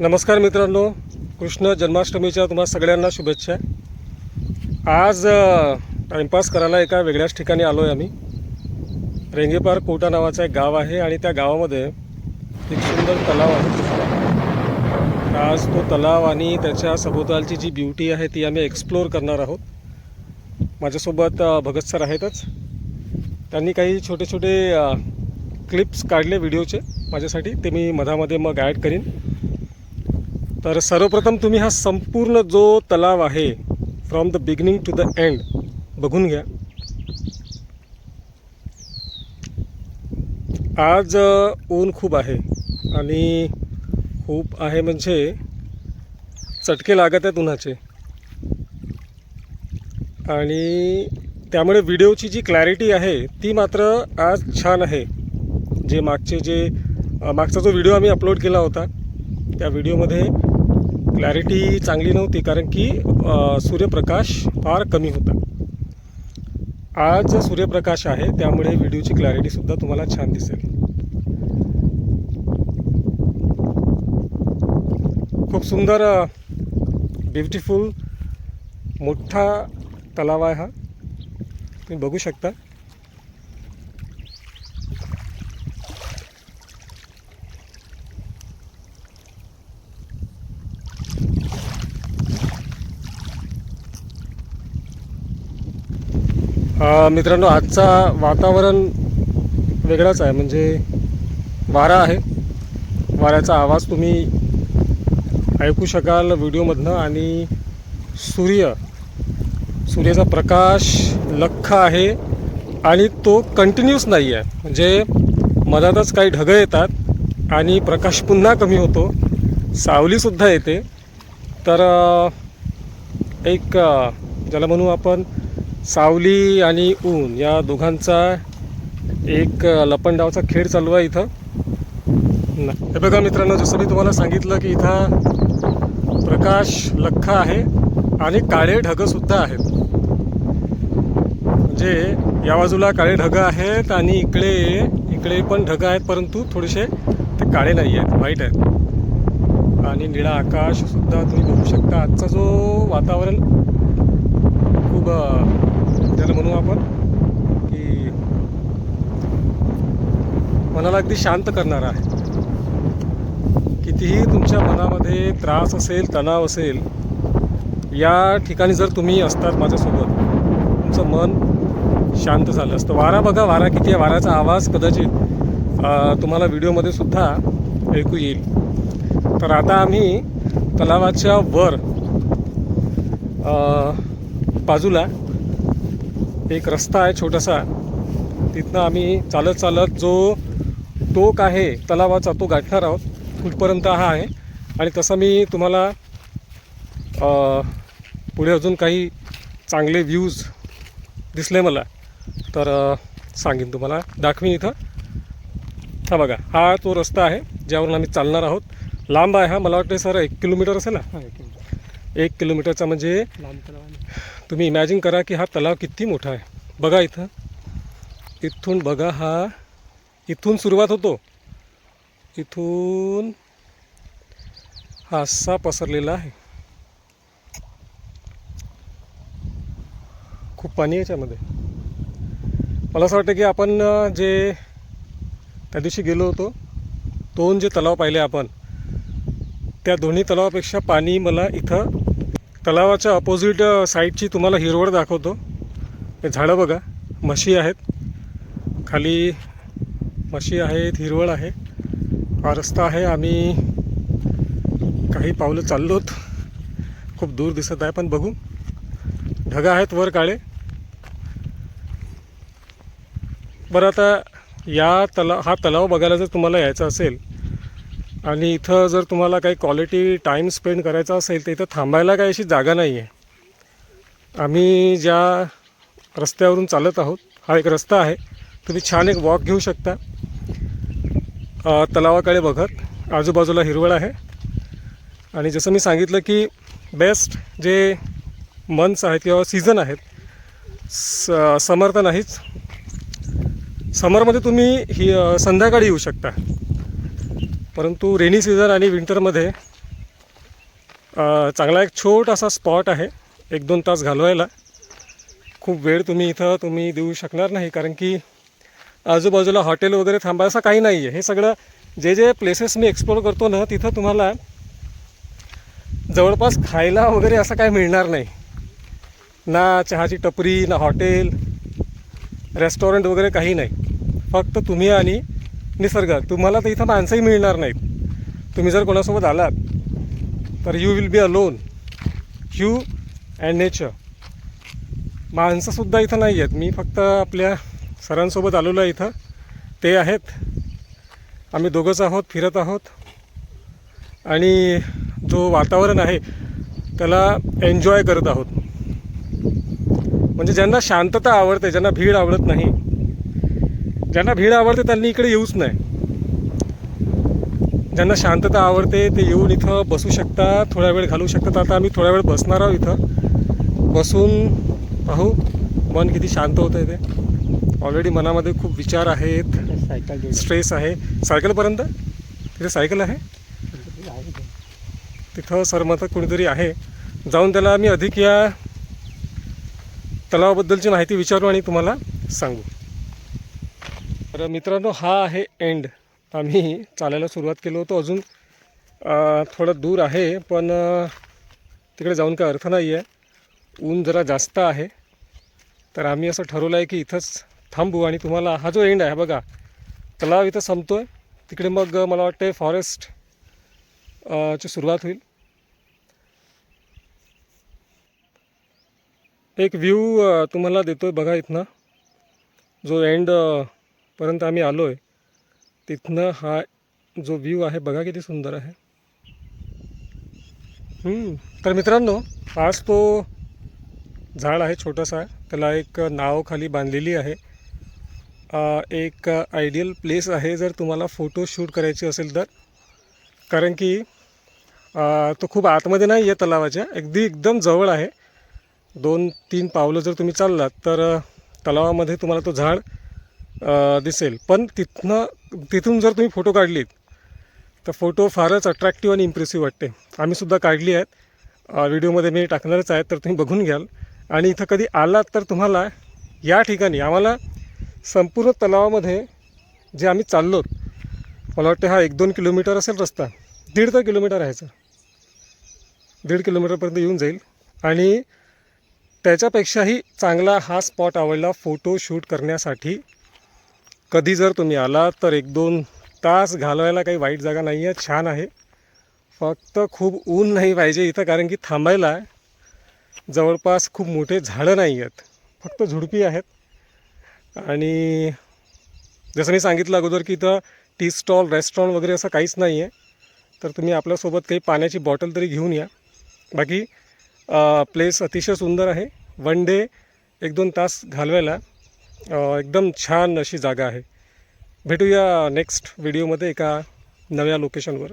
नमस्कार मित्रांनो, कृष्ण जन्माष्टमीच्या तुम्हा सगळ्यांना शुभेच्छा। आज टाइमपास करायला एका वेगळ्याच ठिकाणी आलो आहे आम्ही। रेंगेपार कोटा नावाचं एक गाव आहे आणि त्या गावामध्ये एक सुंदर तलाव आहे। आज तो तलाव आणि त्याच्या सभोवतालची जी ब्युटी आहे ती आम्ही एक्सप्लोर करणार आहोत। माझ्यासोबत भगत सर आहेतच। त्यांनी काही छोटे छोटे क्लिप्स काढले व्हिडिओचे माझ्यासाठी, ते मी मधामध्ये मग ॲड करीन। तर सर्वप्रथम तुम्ही हा संपूर्ण जो तलाव आहे from the beginning to the end बघून घ्या। आज ऊन खूप आहे आणि खूप आहे म्हणजे चटके लागत आहेत उन्हाचे, आणि त्यामुळे व्हिडिओची जी क्लॅरिटी आहे ती मात्र आज छान आहे। मागचा जो व्हिडिओ आम्ही अपलोड केला होता त्या व्हिडिओमध्ये क्लॅरिटी चांगली नव्हती, कारण की सूर्यप्रकाश फार कमी होता। आज सूर्यप्रकाश आहे त्यामुळे व्हिडिओची क्लॅरिटीसुद्धा तुम्हाला छान दिसेल। खूप सुंदर ब्युटिफुल मोठा तलाव आहे हा, तुम्ही बघू शकता। मित्रांनो, आजचा वातावरण वेगळाच आहे, म्हणजे वारा आहे। वाऱ्याचा आवाज तुम्ही ऐकू शकाल व्हिडिओमधनं, आणि सूर्याचा प्रकाश लख्ख आहे आणि तो कंटिन्यूस नाही आहे, म्हणजे मधातच काही ढग येतात आणि प्रकाश पुन्हा कमी होतो, सावलीसुद्धा येते। तर एक ज्याला म्हणू आपण सावली आणि ऊन या दोघांचा एक लपंडावचा खेळ चालू आहे इथं। हे बघा मित्रांनो, जसं मी तुम्हाला सांगितलं की इथं प्रकाश लख्ख आहे आणि काळे ढगसुद्धा आहेत। म्हणजे या बाजूला काळे ढग आहेत आणि इकडे पण ढग आहेत, परंतु थोडेसे ते काळे नाही आहेत, व्हाईट आहेत। आणि निळा आकाशसुद्धा तुम्ही बघू शकता। आजचा जो वातावरण खूप त्याला म्हणू आपण की मनाला अगदी शांत करणारा आहे। कितीही तुमच्या मनामध्ये त्रास असेल, तणाव असेल, या ठिकाणी जर तुम्ही असतात माझ्यासोबत, तुमचं मन शांत झालं असतं। वारा बघा, वारा किती आहे, वाऱ्याचा आवाज कदाचित तुम्हाला व्हिडिओमध्ये सुद्धा ऐकू येईल। तर आता आम्ही तलावाच्या वर बाजूला एक रस्ता आहे छोटासा, तिथनं आम्ही चालत जो टोक आहे तलावाचा तो गाठणार आहोत। कुठपर्यंत हा आहे, आणि तसं मी तुम्हाला पुढे अजून काही चांगले व्ह्यूज दिसले मला तर सांगेन तुम्हाला, दाखवीन इथं। हा बघा, हा तो रस्ता आहे ज्यावरून आम्ही चालणार आहोत। लांब आहे हा, मला वाटतं सर 1 किलोमीटर असेल ना। 1 किलोमीटरचा म्हणजे तुम्ही इमॅजिन करा की हा तलाव किती मोठा आहे। बघा इथून बघा, इथून सुरुवात होतो, इथून हा असा पसरलेला आहे। खूप पाणी आहे याच्यामध्ये। मला असं वाटतं की आपण जे त्या दिवशी गेलो होतो, 2 जे तलाव पाहिले आपण, त्या दोन्ही तलावापेक्षा पाणी मला इथं तलावाच्या अपोजिट साईडची तुम्हाला हिरवळ दाखवतो। हे झाडं बघा, म्हशी आहेत, खाली म्हशी आहेत, हिरवळ आहे। हा रस्ता आहे, आम्ही काही पावलं चाललोत, खूप दूर दिसत आहे पण बघू, ढग आहेत वर काळे। बरं, आता हा तलाव बघायला जर तुम्हाला यायचं असेल आणि इथं जर तुम्हाला काही क्वालिटी टाईम स्पेंड करायचा असेल तर इथं थांबायला काही अशी जागा नाही आहे। आम्ही ज्या रस्त्यावरून चालत आहोत, हा एक रस्ता आहे, तुम्ही छान एक वॉक घेऊ शकता तलावाकडे बघत। आजूबाजूला हिरवळ आहे, आणि जसं मी सांगितलं की बेस्ट जे मंथ्स आहेत किंवा सीझन आहेत, समर तर नाहीच, समरमध्ये तुम्ही संध्याकाळी येऊ शकता, परंतु रेनी सीझन आणि विंटरमध्ये चांगला एक छोटासा स्पॉट आहे 1-2 तास घालवायला. खूप वेळ तुम्ही देऊ शकणार नाही, कारण की आजूबाजूला हॉटेल वगैरे थांबा असं काही नाही आहे. हे सगळं जे प्लेसेस मी एक्सप्लोर करतो ना, तिथं तुम्हाला जवळपास खायला वगैरे असं काही मिळणार नाही. ना चहाची टपरी, ना हॉटेल, रेस्टॉरंट वगैरे काही नाही. फक्त तुम्ही आणि निसर्ग. तुम्हाला तर इथं माणसंही मिळणार नाहीत. तुम्ही जर कोणासोबत आलात तर you will be alone, you and nature. माणसंसुद्धा इथं नाही आहेत. मी फक्त आपल्या सरांसोबत आलेलो आहे इथं. ते आहेत, आम्ही दोघंच आहोत, फिरत आहोत आणि जो वातावरण आहे त्याला एन्जॉय करत आहोत. म्हणजे ज्यांना शांतता आवडते, ज्यांना भीड आवडत नाही, ज्यांना भीड आवडते त्यांनी इकडे येऊच नाही. ज्यांना शांतता आवडते ते येऊन इथं बसू शकतात, थोडा वेळ घालवू शकतात. आता आम्ही थोडा वेळ बसणार आहोत इथं. बसून पाहू मन किती शांत होतं आहे ते. ऑलरेडी मनामध्ये खूप विचार आहेत, स्ट्रेस आहे. सायकलपर्यंत तिथे सायकल आहे, तिथं सरमत कोणीतरी आहे. जाऊन त्याला आम्ही अधिक या तलावाबद्दलची माहिती विचारू आणि तुम्हाला सांगू. तर मित्रांनो, हा आहे एंड. आम्ही चालायला सुरुवात केलो होतो. अजून थोडं दूर आहे, पण तिकडे जाऊन काय अर्थ नाही आहे. ऊन जरा जास्त आहे, तर आम्ही असं ठरवलं आहे की इथंच थांबू आणि तुम्हाला हा जो एंड आहे बघा, तलाव इथं संपतो आहे. तिकडे मग मला वाटते फॉरेस्ट ची सुरुवात होईल. एक व्ह्यू तुम्हाला देतो आहे बघा इथनं. जो एंड पर्यंत आम्ही आलो आहे तिथनं हा जो व्ह्यू आहे बघा किती सुंदर आहे. तर मित्रांनो, आज तो झाड आहे छोटासा, त्याला एक नाव खाली बांधलेली आहे. एक आयडियल प्लेस आहे जर तुम्हाला फोटो शूट करायची असेल तर, कारण की तो खूप आतमध्ये नाही आहे तलावाच्या, एकदम जवळ आहे. 2-3 पावलं जर तुम्ही चाललात तर तलावामध्ये तुम्हाला तो झाड दिसेल. पण तिथून जर तुम्ही फोटो काढलीत तर फोटो फारच अट्रॅक्टिव्ह आणि इम्प्रेसिव्ह वाटते. आम्हीसुद्धा काढली आहेत, व्हिडिओमध्ये मी टाकणारच आहे, तर तुम्ही बघून घ्याल. आणि इथं कधी आलात तर तुम्हाला या ठिकाणी आम्हाला संपूर्ण तलावामध्ये जे आम्ही चाललो, मला वाटतं हा 1-2 किलोमीटर असेल रस्ता, 1.5 किलोमीटर आहे सर, 1.5 किलोमीटरपर्यंत येऊन जाईल. आणि त्याच्यापेक्षाही चांगला हा स्पॉट आवडला फोटो शूट करण्यासाठी. कधी जर तुम्ही आलात तर 1-2 तास घालवायला काही वाईट जागा नाही आहे, छान आहे. फक्त खूप ऊन नाही पाहिजे इथं, कारण की थांबायला जवळपास खूप मोठे झाडं नाही आहेत, फक्त झुडपी आहेत. आणि जसं मी सांगितलं अगोदर की इथं टी स्टॉल, रेस्टॉरंट वगैरे असं काहीच नाही आहे. तर तुम्ही आपल्यासोबत काही पाण्याची बॉटल तरी घेऊन या. बाकी प्लेस अतिशय सुंदर आहे. वन डे 1-2 तास घालवायला एकदम छान अशी जागा आहे. भेटूया नेक्स्ट व्हिडिओमध्ये एका नव्या लोकेशनवर.